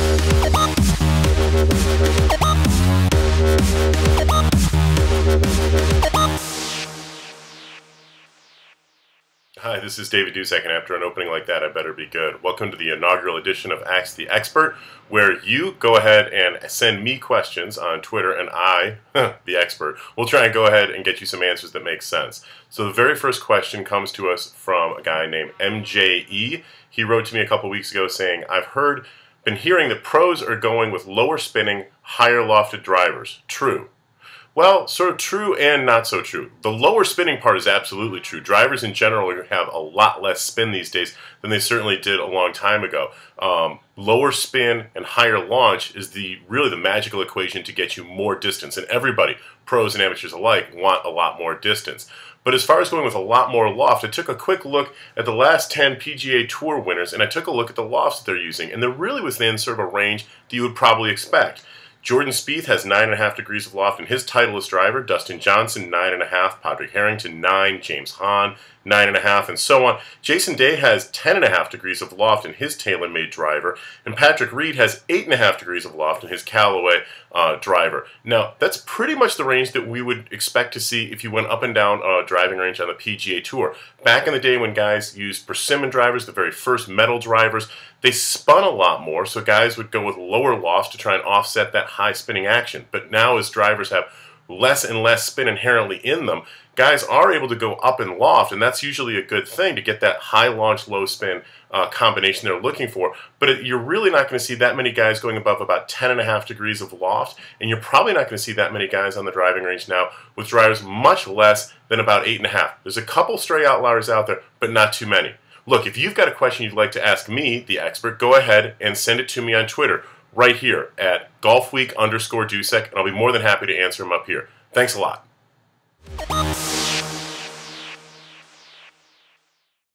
Hi, this is David Dusek, and after an opening like that, I better be good. Welcome to the inaugural edition of Ask the Expert, where you go ahead and send me questions on Twitter, and I, the expert, will try and go ahead and get you some answers that make sense. So the very first question comes to us from a guy named MJE. He wrote to me a couple weeks ago saying, been hearing that pros are going with lower spinning, higher lofted drivers. True. Well, sort of true and not so true. The lower spinning part is absolutely true. Drivers in general have a lot less spin these days than they certainly did a long time ago. Lower spin and higher launch is really the magical equation to get you more distance. And everybody, pros and amateurs alike, want a lot more distance. But as far as going with a lot more loft, I took a quick look at the last 10 PGA Tour winners, and I took a look at the lofts that they're using, and they're really within sort of a range that you would probably expect. Jordan Spieth has 9.5 degrees of loft in his Titleist driver, Dustin Johnson 9.5, Padraig Harrington 9, James Hahn 9.5, and so on. Jason Day has 10.5 degrees of loft in his TaylorMade driver, and Patrick Reed has 8.5 degrees of loft in his Callaway driver. Now, that's pretty much the range that we would expect to see if you went up and down a driving range on the PGA Tour. Back in the day when guys used persimmon drivers, the very first metal drivers, they spun a lot more, so guys would go with lower lofts to try and offset that high spinning action. But now as drivers have less and less spin inherently in them, guys are able to go up in loft, and that's usually a good thing to get that high launch, low spin combination they're looking for. But you're really not going to see that many guys going above about 10.5 degrees of loft, and you're probably not going to see that many guys on the driving range now with drivers much less than about 8.5. There's a couple stray outliers out there, but not too many. Look, if you've got a question you'd like to ask me, the expert, go ahead and send it to me on Twitter right here at Golfweek_Dusek, and I'll be more than happy to answer them up here. Thanks a lot.